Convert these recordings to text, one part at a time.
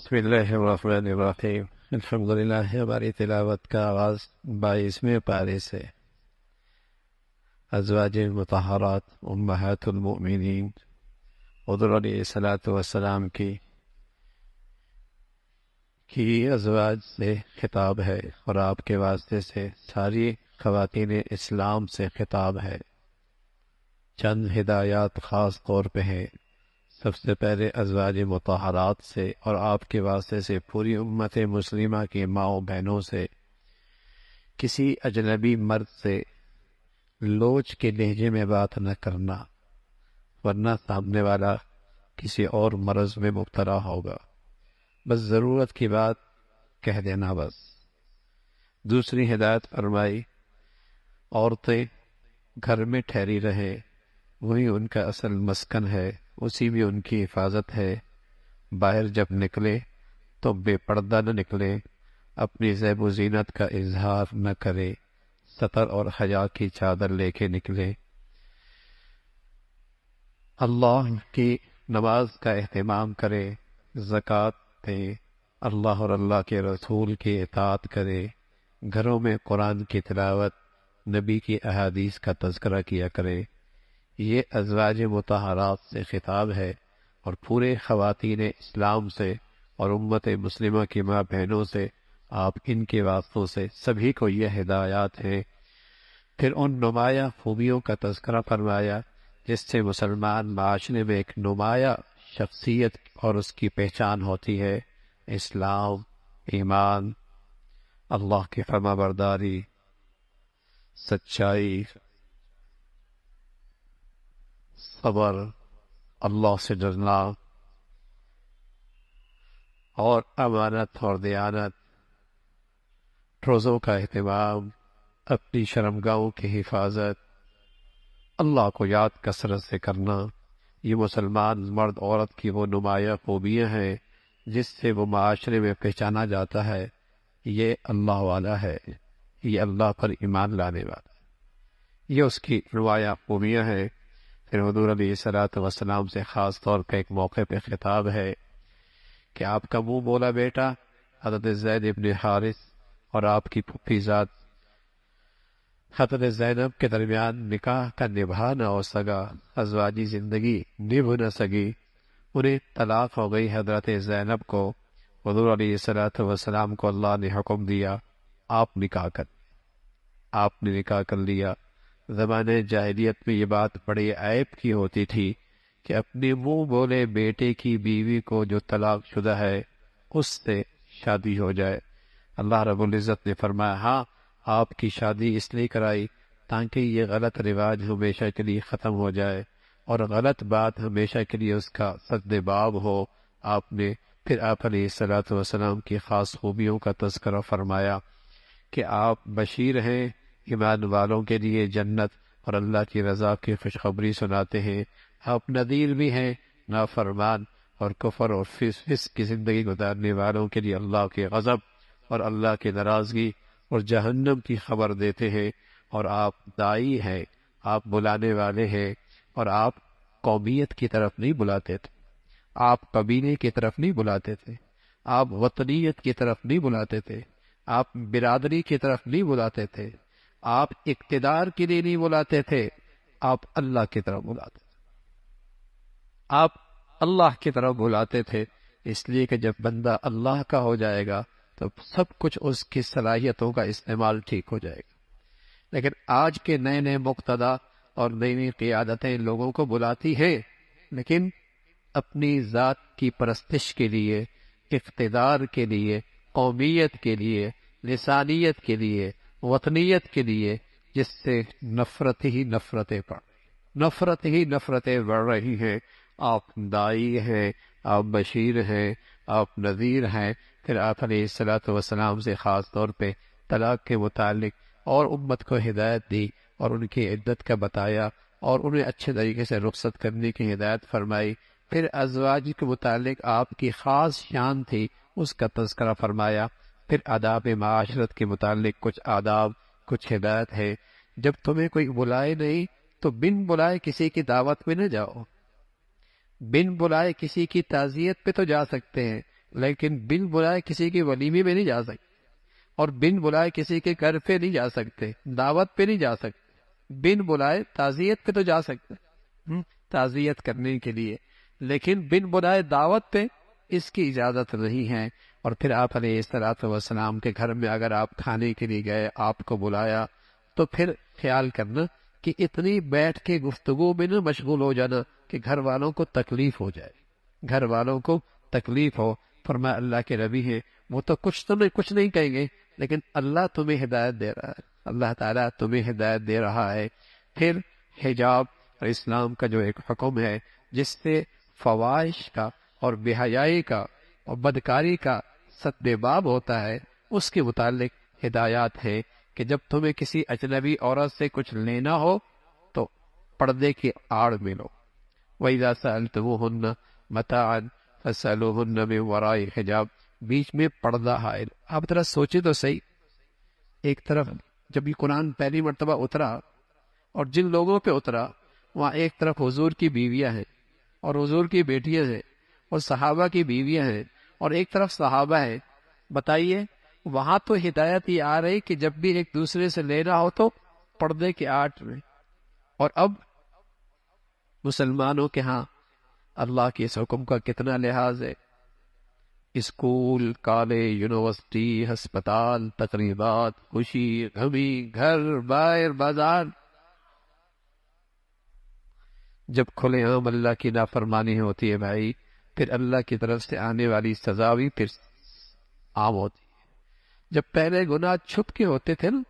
بسم اللہ الرحمن الرحیم الحمدللہ. ہماری تلاوت کا آغاز 22ویں پارے سے ازواج مطہرات امہات المؤمنین حضور علیہ الصلوۃ والسلام کی ازواج سے خطاب ہے، اور آپ کے واسطے سے ساری خواتین اسلام سے خطاب ہے. چند ہدایات خاص طور پہ ہیں. سب سے پہلے ازواج مطہرات سے اور آپ کے واسطے سے پوری امت مسلمہ کی ماؤں بہنوں سے کسی اجنبی مرد سے لوچ کے لہجے میں بات نہ کرنا، ورنہ سامنے والا کسی اور مرض میں مبتلا ہوگا. بس ضرورت کی بات کہہ دینا بس. دوسری ہدایت فرمائی، عورتیں گھر میں ٹھہری رہیں، وہی ان کا اصل مسکن ہے، اسی میں ان کی حفاظت ہے. باہر جب نکلے تو بے پردہ نہ نکلے، اپنی زیب و زینت کا اظہار نہ کرے، ستر اور حیا کی چادر لے کے نکلے. اللہ کی نماز کا اہتمام کرے، زکوٰۃ دے، اللہ اور اللہ کے رسول کی اطاعت کرے، گھروں میں قرآن کی تلاوت، نبی کی احادیث کا تذکرہ کیا کرے. یہ ازواج مطہرات سے خطاب ہے، اور پورے خواتین اسلام سے اور امت مسلمہ کی ماں بہنوں سے، آپ ان کے واسطوں سے سبھی کو یہ ہدایات ہیں. پھر ان نمایاں خوبیوں کا تذکرہ فرمایا جس سے مسلمان معاشرے میں ایک نمایاں شخصیت اور اس کی پہچان ہوتی ہے: اسلام، ایمان، اللہ کی فرما برداری، سچائی، صبر، اللہ سے ڈرنا، اور امانت اور دیانت، روزوں کا اہتمام، اپنی شرمگاہوں کی حفاظت، اللہ کو یاد کثرت سے کرنا. یہ مسلمان مرد عورت کی وہ نمایاں خوبیاں ہیں جس سے وہ معاشرے میں پہچانا جاتا ہے یہ اللہ والا ہے، یہ اللہ پر ایمان لانے والا ہے. یہ اس کی نمایاں خوبیاں ہیں. پھر حضور علیہ الصلوۃ والسلام سے خاص طور پہ ایک موقع پہ خطاب ہے کہ آپ کا منہ بولا بیٹا حضرت زید ابن حارث اور آپ کی پھوپھی ذات حضرت زینب کے درمیان نکاح کا نبھا نہ ہو سکا، ازواجی زندگی نبھ نہ سکی، انہیں طلاق ہو گئی. حضرت زینب کو حضور علیہ الصلوۃ والسلام کو اللہ نے حکم دیا آپ نے نکاح کر لیا. زمانے جاہلیت میں یہ بات بڑے عیب کی ہوتی تھی کہ اپنے منہ بولے بیٹے کی بیوی کو جو طلاق شدہ ہے اس سے شادی ہو جائے. اللہ رب العزت نے فرمایا ہاں آپ کی شادی اس لیے کرائی تاکہ یہ غلط رواج ہمیشہ کے لیے ختم ہو جائے اور غلط بات ہمیشہ کے لیے اس کا سد باب ہو. آپ نے پھر آپ علیہ الصلوۃ والسلام کی خاص خوبیوں کا تذکرہ فرمایا کہ آپ بشیر ہیں ایمان والوں کے لیے جنت اور اللہ کی رضا کی خوشخبری سناتے ہیں. آپ نذیر بھی ہیں نافرمان اور کفر اور فسق کی زندگی گزارنے والوں کے لیے اللہ کے غضب اور اللہ کی ناراضگی اور جہنم کی خبر دیتے ہیں. اور آپ داعی ہیں، آپ بلانے والے ہیں، اور آپ قومیت کی طرف نہیں بلاتے تھے، آپ قبیلے کی طرف نہیں بلاتے تھے، آپ وطنیت کی طرف نہیں بلاتے تھے، آپ برادری کی طرف نہیں بلاتے تھے، آپ اقتدار کے لیے نہیں بلاتے تھے، آپ اللہ کی طرف بلاتے تھے. آپ اللہ کی طرف بلاتے تھے اس لیے کہ جب بندہ اللہ کا ہو جائے گا تو سب کچھ اس کی صلاحیتوں کا استعمال ٹھیک ہو جائے گا. لیکن آج کے نئے نئے مقتدا اور نئی نئی قیادتیں لوگوں کو بلاتی ہیں لیکن اپنی ذات کی پرستش کے لیے، اقتدار کے لیے، قومیت کے لیے، لسانیت کے لیے، وطنیت کے لیے، جس سے نفرت ہی نفرتیں بڑھ رہی ہیں. آپ داعی ہیں، آپ بشیر ہیں، آپ نذیر ہیں. پھر آپ علیہ الصلوۃ والسلام سے خاص طور پہ طلاق کے متعلق اور امت کو ہدایت دی اور ان کی عدت کا بتایا اور انہیں اچھے طریقے سے رخصت کرنے کی ہدایت فرمائی. پھر ازواج کے متعلق آپ کی خاص شان تھی اس کا تذکرہ فرمایا. پھر آداب معاشرت کے متعلق کچھ آداب، کچھ ہدایت ہے. جب تمہیں کوئی بلائے نہیں تو بن بلائے کسی کی دعوت میں نہ جاؤ، بن بلائے کسی کی تعزیت پہ تو جا سکتے ہیں لیکن بن بلائے کسی کے ولیمے میں نہیں جا سکتے، اور بن بلائے کسی کے گھر پہ نہیں جا سکتے، دعوت پہ نہیں جا سکتے، بن بلائے تعزیت پہ تو جا سکتے تعزیت کرنے کے لیے، لیکن بن بلائے دعوت پہ اس کی اجازت نہیں ہے۔ اور پھر آپ علیہ الصلوۃ والسلام کے گھر میں اگر آپ کھانے کے لیے گئے، آپ کو بلایا، تو پھر خیال کرنا کہ اتنی بیٹھ کے گفتگو میں نہ مشغول ہو جانا کہ گھر والوں کو تکلیف ہو جائے، گھر والوں کو تکلیف ہو۔ فرمایا اللہ کے نبی ہیں، وہ تو کچھ نہیں کہیں گے، لیکن اللہ تمہیں ہدایت دے رہا ہے، اللہ تعالیٰ تمہیں ہدایت دے رہا ہے۔ پھر حجاب اور اسلام کا جو ایک حکم ہے جس سے فواحش کا اور بے حیائی کا اور بدکاری کا سد باب ہوتا ہے، اس کے متعلق ہدایات ہے کہ جب تمہیں کسی اجنبی عورت سے کچھ لینا ہو تو پردے کی آڑ میں لو۔ وَإِذَا سَأَلْتُمُوهُنَّ مَتَاعًا فَاسْأَلُوهُنَّ مِنْ وَرَاءِ حجاب، بیچ میں پردہ حائل۔ آپ ذرا سوچے تو صحیح، ایک طرف جب یہ قرآن پہلی مرتبہ اترا اور جن لوگوں پہ اترا وہاں ایک طرف حضور کی بیویاں ہیں اور حضور کی بیٹیاں ہیں اور صحابہ کی بیویاں ہیں اور ایک طرف صحابہ ہیں، بتائیے وہاں تو ہدایت یہ آ رہی کہ جب بھی ایک دوسرے سے لینا ہو تو پردے کے آڑ میں، اور اب مسلمانوں کے ہاں اللہ کے اس حکم کا کتنا لحاظ ہے۔ اسکول، کالج، یونیورسٹی، ہسپتال، تقریبات، خوشی غمی، گھر باہر، بازار، جب کھلے عام اللہ کی نافرمانی ہوتی ہے بھائی، پھر اللہ کی طرف سے آنے والی سزا بھی پھر عام ہوتی ہے۔ جب پہلے گناہ چھپ کے ہوتے تھے نا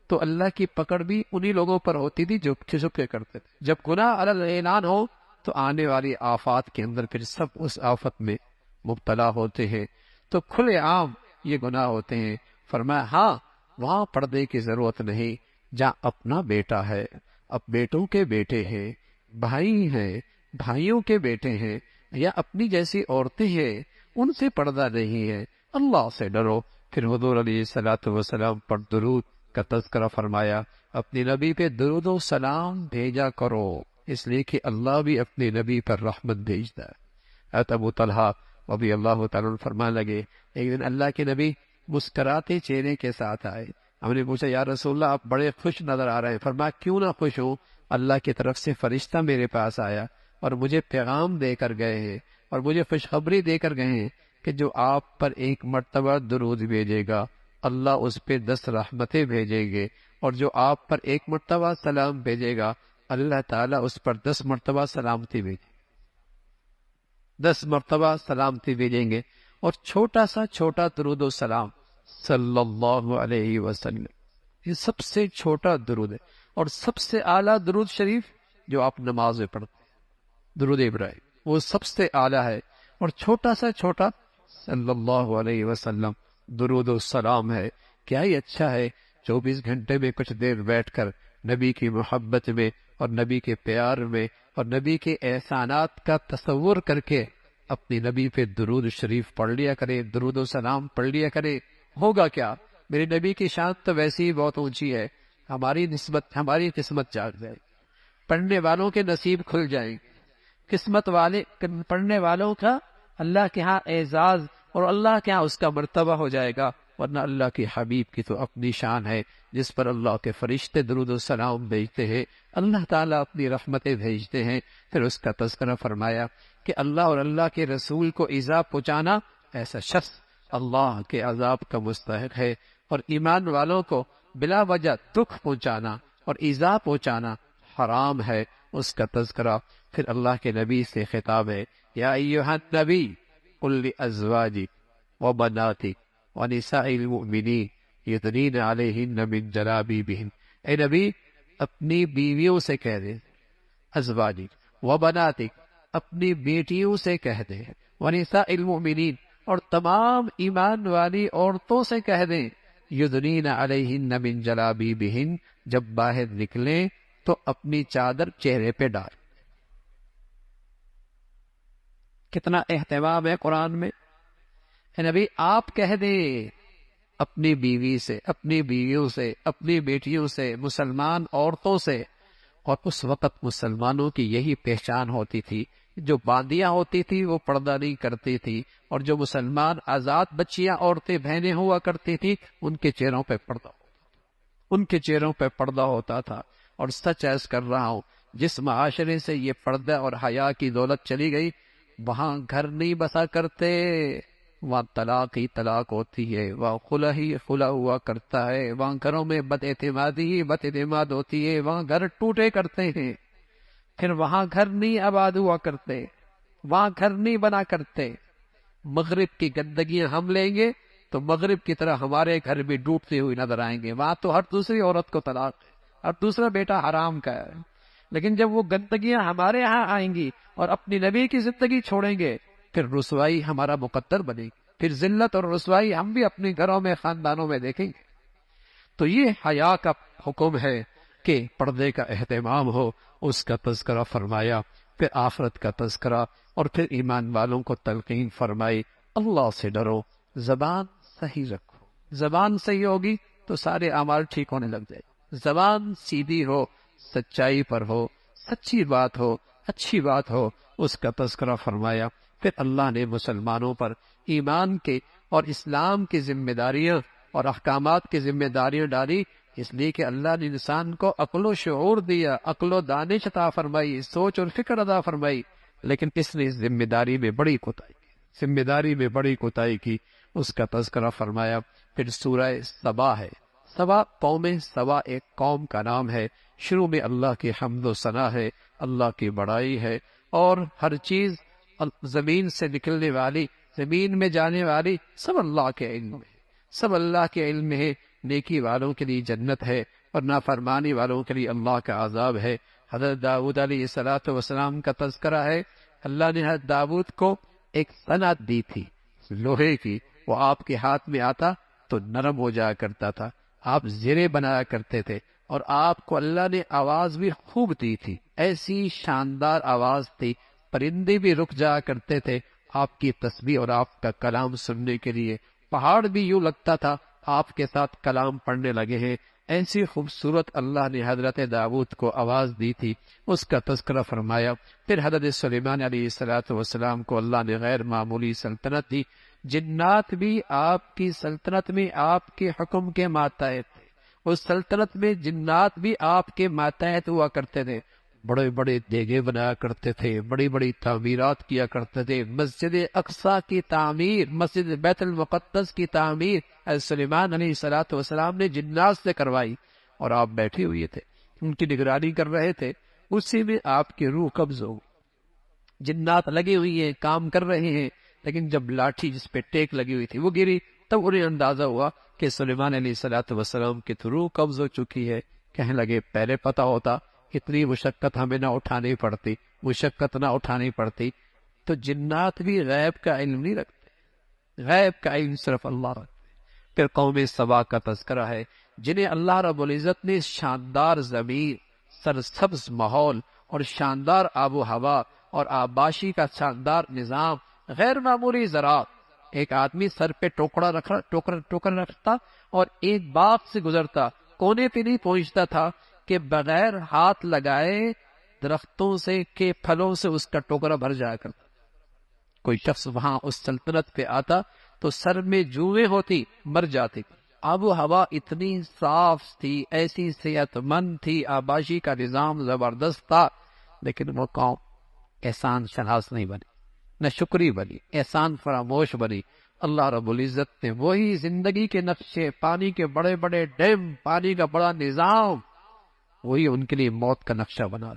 تو اللہ کی پکڑ بھی انہی لوگوں پر ہوتی تھی جو چھپ کے کرتے تھے۔ جب گناہ علی اعلان ہو تو آنے والی آفات کے اندر پھر سب اس آفت میں مبتلا ہوتے ہیں، تو کھلے عام یہ گناہ ہوتے ہیں۔ فرمایا ہاں وہاں پردے کی ضرورت نہیں، جہاں اپنا بیٹا ہے، اب بیٹوں کے بیٹے ہیں، بھائی ہیں، بھائیوں کے بیٹے ہیں، یا اپنی جیسی عورتیں ہیں، ان سے پردہ نہیں ہے۔ اللہ سے ڈرو۔ پھر حضور علیہ الصلوۃ والسلام پر درود کا تذکرہ فرمایا، اپنے نبی پہ درود و سلام بھیجا کرو، اس لیے کہ اللہ بھی اپنے نبی پر رحمت بھیجتا ہے۔ حضرت ابو طلحہ رضی اللہ تعالیٰ عنہ فرمانے لگے، ایک دن اللہ کے نبی مسکراتے چہرے کے ساتھ آئے، ہم نے پوچھا یا رسول اللہ آپ بڑے خوش نظر آ رہے ہیں۔ فرمایا کیوں نہ خوش ہوں، اللہ کی طرف سے فرشتہ میرے پاس آیا اور مجھے پیغام دے کر گئے ہیں اور مجھے خوشخبری دے کر گئے ہیں کہ جو آپ پر ایک مرتبہ درود بھیجے گا اللہ اس پہ 10 رحمتیں بھیجیں گے، اور جو آپ پر ایک مرتبہ سلام بھیجے گا اللہ تعالیٰ اس پر 10 مرتبہ سلامتی بھیجے، 10 مرتبہ سلامتی بھیجیں گے۔ اور چھوٹا سا چھوٹا درود و سلام صلی اللہ علیہ وسلم، یہ سب سے چھوٹا درود ہے، اور سب سے اعلیٰ درود شریف جو آپ نماز میں پڑھتے ہیں درود ابراہیم، وہ سب سے اعلیٰ ہے، اور چھوٹا سا چھوٹا صلی اللہ علیہ وسلم درود و سلام ہے۔ کیا ہی اچھا ہے 24 گھنٹے میں کچھ دیر بیٹھ کر نبی کی محبت میں اور نبی کے پیار میں اور نبی کے احسانات کا تصور کر کے اپنی نبی پہ درود شریف پڑھ لیا کرے، درود و سلام پڑھ لیا کرے۔ ہوگا کیا، میرے نبی کی شان تو ویسے ہی بہت اونچی ہے، ہماری نسبت ہماری قسمت جاگ جائے، پڑھنے والوں کے نصیب کھل جائیں گے، قسمت والے پڑھنے والوں کا اللہ کے ہاں اعزاز اور اللہ کے ہاں اس کا مرتبہ ہو جائے گا۔ ورنہ اللہ کے حبیب کی تو اپنی شان ہے جس پر اللہ کے فرشتے درود و سلام بھیجتے ہیں، اللہ تعالیٰ اپنی رحمتیں بھیجتے ہیں۔ پھر اس کا تذکرہ فرمایا کہ اللہ اور اللہ کے رسول کو ایذا پہنچانا، ایسا شخص اللہ کے عذاب کا مستحق ہے، اور ایمان والوں کو بلا وجہ دکھ پہنچانا اور ایذا پہنچانا حرام ہے، اس کا تذکرہ۔ پھر اللہ کے نبی سے خطاب ہے، یا ایھا النبی قل لازواجک وبناتک ونساء المؤمنین یدنین علیہن من جلابیبہن، اے نبی اپنی بیویوں سے کہہ دیں، ازواجک وبناتک اپنی بیٹیوں سے کہہ دیں، ونساء المؤمنین اور تمام ایمان والی عورتوں سے کہہ دیں، یدنین علیہن من جلابیبہن جب باہر نکلیں تو اپنی چادر چہرے پہ ڈال۔ کتنا اہتمام ہے قرآن میں۔ اے نبی آپ کہہ دیں اپنی بیوی سے، اپنی بیویوں سے، اپنی بیٹیوں سے، مسلمان عورتوں سے۔ اور اس وقت مسلمانوں کی یہی پہچان ہوتی تھی جو باندیاں ہوتی تھی وہ پردہ نہیں کرتی تھی، اور جو مسلمان آزاد بچیاں عورتیں بہنیں ہوا کرتی تھی ان کے چہروں پہ پردہ ہوتا تھا۔ اور سچ ایس کر رہا ہوں، جس معاشرے سے یہ پردہ اور حیا کی دولت چلی گئی وہاں گھر نہیں بسا کرتے، وہاں طلاق ہی طلاق ہوتی ہے، وہاں خلا ہی خلا ہوا کرتا ہے، وہاں گھروں میں بد اعتمادی ہی بد اعتماد ہوتی ہے، وہاں گھر ٹوٹے کرتے ہیں، پھر وہاں گھر نہیں آباد ہوا کرتے، وہاں گھر نہیں بنا کرتے۔ مغرب کی گندگیاں ہم لیں گے تو مغرب کی طرح ہمارے گھر بھی ڈوبتے ہوئے نظر آئیں گے، وہاں تو ہر دوسری عورت کو طلاق ہے، ہر دوسرا بیٹا حرام کا ہے۔ لیکن جب وہ گندگیاں ہمارے ہاں آئیں گی اور اپنی نبی کی زندگی چھوڑیں گے، پھر رسوائی ہمارا مقدر بنے گی، پھر ذلت اور رسوائی ہم بھی اپنے گھروں میں خاندانوں میں دیکھیں گے۔ تو یہ حیا کا حکم ہے کہ پردے کا اہتمام ہو، اس کا تذکرہ فرمایا، پھر آخرت کا تذکرہ، اور پھر ایمان والوں کو تلقین فرمائی، اللہ سے ڈرو، زبان صحیح رکھو، زبان صحیح ہوگی تو سارے اعمال ٹھیک ہونے لگ جائے، زبان سیدھی ہو، سچائی پر ہو، سچی بات ہو، اچھی بات ہو، اس کا تذکرہ فرمایا۔ پھر اللہ نے مسلمانوں پر ایمان کے اور اسلام کی ذمہ داریاں اور احکامات کی ذمہ داریاں ڈالی، اس لیے کہ اللہ نے انسان کو عقل و شعور دیا، عقل و دانش عطا فرمائی، سوچ اور فکر عطا فرمائی، لیکن اس نے اس ذمہ داری میں بڑی کوتاہی کی، اس کا تذکرہ فرمایا۔ پھر سورہ سبا ہے، سبا قوم سبا ایک قوم کا نام ہے، شروع میں اللہ کی حمد و ثنا ہے، اللہ کی بڑائی ہے، اور ہر چیز زمین سے نکلنے والی، زمین میں جانے والی، سب اللہ کے علم میں ہے، سب اللہ کے علم میں ہے۔ نیکی والوں کے لیے جنت ہے اور نافرمانی والوں کے لیے اللہ کا عذاب ہے۔ حضرت داؤد علیہ السلام کا تذکرہ ہے، اللہ نے حضرت داؤد کو ایک صنعت دی تھی لوہے کی، وہ آپ کے ہاتھ میں آتا تو نرم ہو جایا کرتا تھا، آپ زرے بنایا کرتے تھے، اور آپ کو اللہ نے آواز بھی خوب دی تھی، ایسی شاندار آواز تھی، پرندے بھی رک جایا کرتے تھے آپ کی تسبیح اور آپ کا کلام سننے کے لیے، پہاڑ بھی یوں لگتا تھا آپ کے ساتھ کلام پڑھنے لگے ہیں، ایسی خوبصورت اللہ نے حضرت داؤد کو آواز دی تھی، اس کا تذکرہ فرمایا۔ پھر حضرت سلیمان علیہ السلام کو اللہ نے غیر معمولی سلطنت دی، جنات بھی آپ کی سلطنت میں آپ کے حکم کے ماتحت تھے، اس سلطنت میں جنات بھی آپ کے ماتحت ہوا کرتے تھے، بڑے بڑے دیگے بنایا کرتے تھے، بڑی بڑی تعمیرات کیا کرتے تھے، مسجد اقصی کی تعمیر، مسجد بیت المقدس کی تعمیر حضرت سلیمان علیہ السلام نے جنات سے کروائی، اور آپ بیٹھے ہوئے تھے، ان کی نگرانی کر رہے تھے، اسی میں آپ کی روح قبض ہو گئی، جنات لگے ہوئی ہیں، کام کر رہے ہیں، لیکن جب لاٹھی جس پہ ٹیک لگی ہوئی تھی وہ گری، تب انہیں اندازہ ہوا کہ سلیمان علیہ السلام کی تو روح قبض ہو چکی ہے۔ کہنے لگے پہلے پتہ ہوتا اتنی مشقت ہمیں نہ اٹھانی پڑتی، تو جنات بھی غیب کا علم نہیں رکھتے، غیب کا علم صرف اللہ رکھتے۔ پھر قوم سبا کا تذکرہ ہے، جنہیں اللہ رب العزت نے شاندار زمین، سرسبز ماحول اور شاندار آب و ہوا اور آباشی کا شاندار نظام، غیر معمولی زراعت، ایک آدمی سر پہ ٹوکر رکھتا اور ایک باغ سے گزرتا، کونے پہ نہیں پہنچتا تھا کہ بغیر ہاتھ لگائے درختوں سے کے پھلوں سے اس کا ٹوکرا بھر جایا کرتا۔ کوئی شخص وہاں اس سلطنت پہ آتا تو سر میں جوئیں ہوتی، مر جاتی۔ آب و ہوا اتنی صاف تھی، ایسی صحت مند تھی، آباشی کا نظام زبردست تھا، لیکن وہ قوم احسان شناس نہیں بنی، نہ شکری بنی، احسان فراموش بنی۔ اللہ رب العزت نے وہی زندگی کے نقشے، پانی کے بڑے بڑے ڈیم، پانی کا بڑا نظام، وہی ان کے لیے موت کا نقشہ بنا،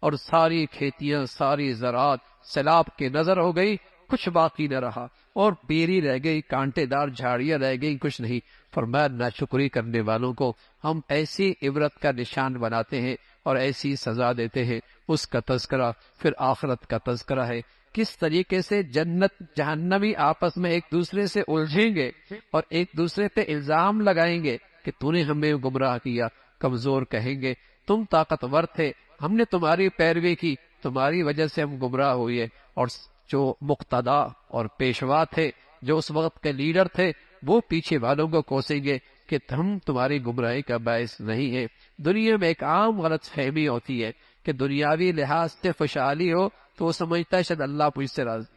اور ساری کھیتیاں، ساری زراعت سیلاب کے نظر ہو گئی، کچھ باقی نہ رہا، اور بیری رہ گئی، کانٹے دار جھاڑیاں رہ گئی، کچھ نہیں۔ فرمایا ناشکری کرنے والوں کو ہم ایسی عبرت کا نشان بناتے ہیں اور ایسی سزا دیتے ہیں۔ اس کا تذکرہ، پھر آخرت کا تذکرہ ہے، کس طریقے سے جنت جہنمی آپس میں ایک دوسرے سے الجھیں گے اور ایک دوسرے پہ الزام لگائیں گے کہ تو نے ہمیں گمراہ کیا۔ کمزور کہیں گے تم طاقتور تھے، ہم نے تمہاری پیروی کی، تمہاری وجہ سے ہم گمراہ ہوئے، اور جو مقتدا اور پیشوا تھے، جو اس وقت کے لیڈر تھے، وہ پیچھے والوں کو کوسیں گے کہ ہم تمہاری گمراہی کا باعث نہیں ہے۔ دنیا میں ایک عام غلط فہمی ہوتی ہے کہ دنیاوی لحاظ سے خوشحالی ہو تو وہ سمجھتا ہے شاید اللہ مجھ سے راضی،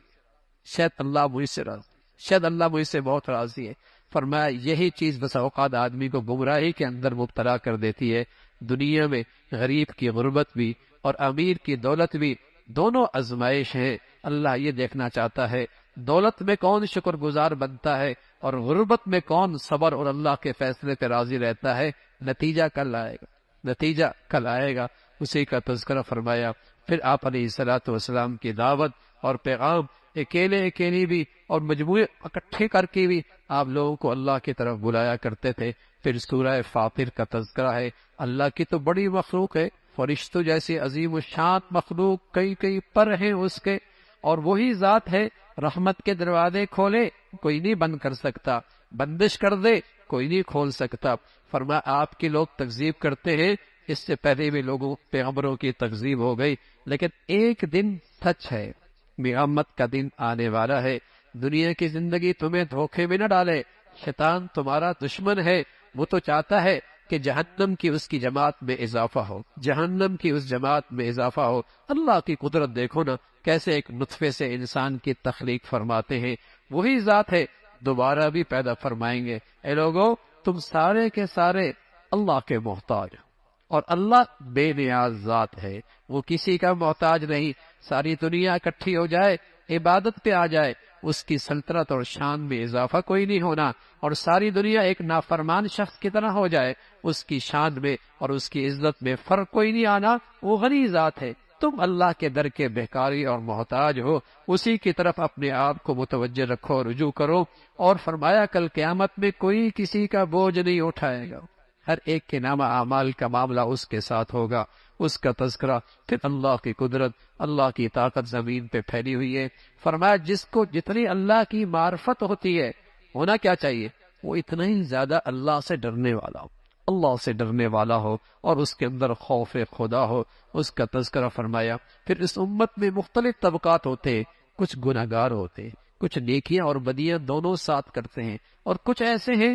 شاید اللہ مجھ سے راضی، شاید اللہ مجھ سے بہت راضی ہے۔ فرمایا یہی چیز بس اوقات آدمی کو گمراہی کے اندر مبتلا کر دیتی ہے۔ دنیا میں غریب کی غربت بھی اور امیر کی دولت بھی دونوں آزمائش ہیں۔ اللہ یہ دیکھنا چاہتا ہے دولت میں کون شکر گزار بنتا ہے اور غربت میں کون صبر اور اللہ کے فیصلے پہ راضی رہتا ہے۔ نتیجہ کل آئے گا، نتیجہ کل آئے گا، اسی کا تذکرہ فرمایا۔ پھر آپ علیہ الصلوۃ والسلام کی دعوت اور پیغام اکیلے اکیلی بھی اور مجموعے اکٹھے کر کے بھی آپ لوگوں کو اللہ کی طرف بلایا کرتے تھے۔ پھر سورہ فاطر کا تذکرہ ہے۔ اللہ کی تو بڑی مخلوق ہے، فرشتوں جیسی عظیم الشان مخلوق کئی کئی پر ہیں اس کے، اور وہی ذات ہے رحمت کے دروازے کھولے کوئی نہیں بند کر سکتا، بندش کر دے کوئی نہیں کھول سکتا۔ فرمایا آپ کے لوگ تکذیب کرتے ہیں، اس سے پہلے بھی لوگوں پیغمبروں کی تکذیب ہو گئی، لیکن ایک دن سچ ہے، قیامت کا دن آنے والا ہے۔ دنیا کی زندگی تمہیں دھوکے میں نہ ڈالے، شیطان تمہارا دشمن ہے، وہ تو چاہتا ہے کہ جہنم کی اس کی جماعت میں اضافہ ہو، جہنم کی اس جماعت میں اضافہ ہو۔ اللہ کی قدرت دیکھو نا، کیسے ایک نطفے سے انسان کی تخلیق فرماتے ہیں، وہی ذات ہے دوبارہ بھی پیدا فرمائیں گے۔ اے لوگو تم سارے کے سارے اللہ کے محتاج ہو، اور اللہ بے نیاز ذات ہے، وہ کسی کا محتاج نہیں۔ ساری دنیا اکٹھی ہو جائے عبادت پہ آ جائے، اس کی سلطنت اور شان میں اضافہ کوئی نہیں ہونا، اور ساری دنیا ایک نافرمان شخص کی طرح ہو جائے، اس کی شان میں اور اس کی عزت میں فرق کوئی نہیں آنا۔ وہ غنی ذات ہے، تم اللہ کے در کے بھکاری اور محتاج ہو، اسی کی طرف اپنے آپ کو متوجہ رکھو، رجوع کرو۔ اور فرمایا کل قیامت میں کوئی کسی کا بوجھ نہیں اٹھائے گا، ہر ایک کے نامہ اعمال کا معاملہ اس کے ساتھ ہوگا، اس کا تذکرہ۔ پھر اللہ کی قدرت، اللہ کی طاقت زمین پہ پھیلی ہوئی ہے۔ فرمایا جس کو جتنی اللہ کی معرفت ہوتی ہے، ہونا کیا چاہیے، وہ اتنا ہی زیادہ اللہ سے ڈرنے والا ہو، اللہ سے ڈرنے والا ہو، اور اس کے اندر خوف خدا ہو، اس کا تذکرہ فرمایا۔ پھر اس امت میں مختلف طبقات ہوتے، کچھ گناہگار ہوتے، کچھ نیکیاں اور بدیاں دونوں ساتھ کرتے ہیں، اور کچھ ایسے ہیں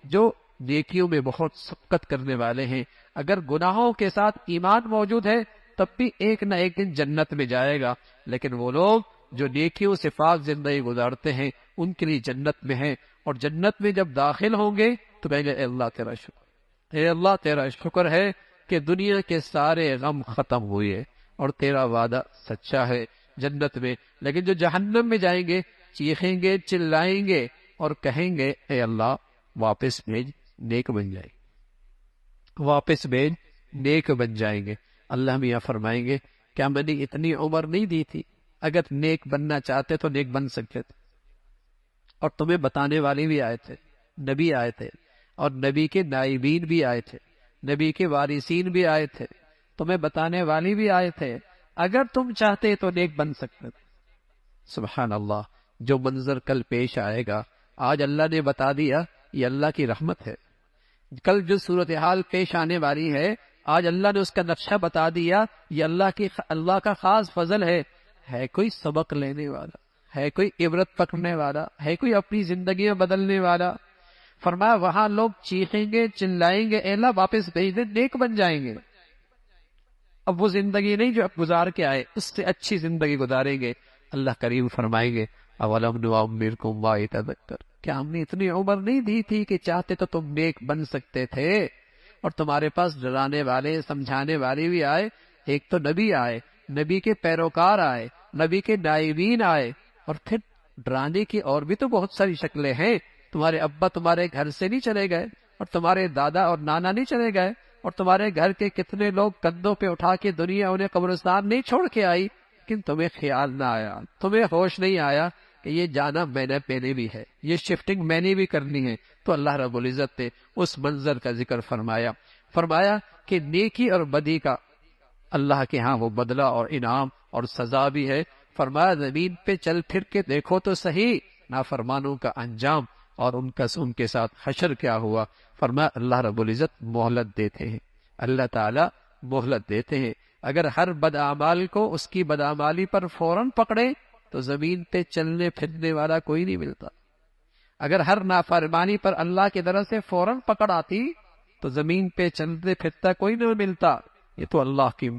جو نیکیوں میں بہت سبقت کرنے والے ہیں۔ اگر گناہوں کے ساتھ ایمان موجود ہے تب بھی ایک نہ ایک دن جنت میں جائے گا، لیکن وہ لوگ جو نیکیوں سے پاک زندگی گزارتے ہیں ان کے لیے جنت میں ہیں، اور جنت میں جب داخل ہوں گے تو کہیں گے اے اللہ تیرا شکر، اے اللہ تیرا شکر ہے کہ دنیا کے سارے غم ختم ہوئے اور تیرا وعدہ سچا ہے جنت میں۔ لیکن جو جہنم میں جائیں گے چیخیں گے، چلائیں گے اور کہیں گے اے اللہ واپس بھیج، نیک بن جائیں گے، واپس بھیج، نیک بن جائیں گے۔ اللہ میاں فرمائیں گے کیا میں نے اتنی عمر نہیں دی تھی؟ اگر نیک بننا چاہتے تو نیک بن سکتے تھے، اور تمہیں بتانے والے بھی آئے تھے، نبی آئے تھے، اور نبی کے نائبین بھی آئے تھے، نبی کے وارثین بھی آئے تھے، تمہیں بتانے والے بھی آئے تھے، اگر تم چاہتے تو نیک بن سکتے تھے۔ سبحان اللہ، جو منظر کل پیش آئے گا، آج اللہ نے بتا دیا، یہ اللہ کی رحمت ہے۔ کل جو صورتحال پیش آنے والی ہے، آج اللہ نے اس کا نقشہ بتا دیا، یہ اللہ کا خاص فضل ہے۔ ہے کوئی سبق لینے والا، ہے کوئی عبرت پکڑنے والا، ہے کوئی اپنی زندگی میں بدلنے والا؟ فرمایا وہاں لوگ چیخیں گے، چلائیں گے، اے اللہ واپس بھیج دے، نیک بن جائیں گے۔ اب وہ زندگی نہیں جو اب گزار کے آئے، اس سے اچھی زندگی گزاریں گے۔ اللہ کریم فرمائیں گے اولم نعمرکم ما یتذکر، کیا ہم نے اتنی عمر نہیں دی تھی کہ چاہتے تو تم نیک بن سکتے تھے؟ اور تمہارے پاس ڈرانے والے، سمجھانے والے بھی آئے، ایک تو نبی آئے، نبی کے پیروکار آئے، نبی کے نائبین آئے، اور پھر ڈرانے کی اور بھی تو بہت ساری شکلیں ہیں۔ تمہارے ابا تمہارے گھر سے نہیں چلے گئے، اور تمہارے دادا اور نانا نہیں چلے گئے، اور تمہارے گھر کے کتنے لوگ کندھوں پہ اٹھا کے دنیا انہیں قبرستان نہیں چھوڑ کے آئی، لیکن تمہیں خیال نہ آیا، تمہیں ہوش نہیں آیا کہ یہ جانا میں نے بھی ہے، یہ شفٹنگ میں نے بھی کرنی ہے۔ تو اللہ رب العزت نے اس منظر کا ذکر فرمایا کہ نیکی اور بدی کا اللہ کے ہاں وہ بدلہ اور انعام اور سزا بھی ہے۔ فرمایا زمین پہ چل پھر کے دیکھو تو صحیح نافرمانوں کا انجام اور ان کے ساتھ حشر کیا ہوا۔ فرمایا اللہ رب العزت مہلت دیتے ہیں، اللہ تعالی مہلت دیتے ہیں۔ اگر ہر بدعمال کو اس کی بدعمالی پر فوراً پکڑے تو زمین پہ چلنے پھرنے والا کوئی نہیں ملتا۔ اگر ہر نافرمانی پر اللہ کی طرف سے فوراً پکڑ آتی تو زمین پہ چلتے پھرتا کوئی نہیں ملتا۔ یہ تو اللہ کی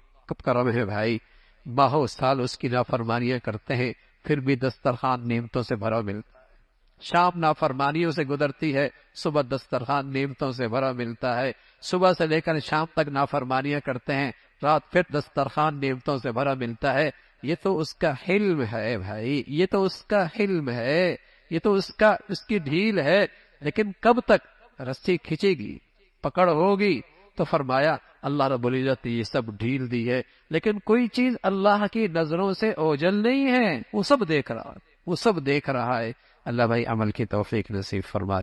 کرم ہے بھائی۔ ماہو سال اس کی نافرمانیاں کرتے ہیں، پھر بھی دسترخوان نعمتوں سے بھرا ملتا ہے۔ شام نافرمانیوں سے گزرتی ہے، صبح دسترخوان نعمتوں سے بھرا ملتا ہے۔ صبح سے لے کر شام تک نافرمانیاں کرتے ہیں، رات پھر دسترخوان نعمتوں سے بھرا ملتا ہے۔ یہ تو اس کا حلم ہے بھائی، یہ تو اس کا حلم ہے، یہ تو اس کی ڈھیل ہے۔ لیکن کب تک رسی کھینچے گی، پکڑ ہوگی؟ تو فرمایا اللہ رب العزت یہ سب ڈھیل دی ہے، لیکن کوئی چیز اللہ کی نظروں سے اوجھل نہیں ہے، وہ سب دیکھ رہا ہے، وہ سب دیکھ رہا ہے۔ اللہ بھائی عمل کی توفیق نصیب فرما۔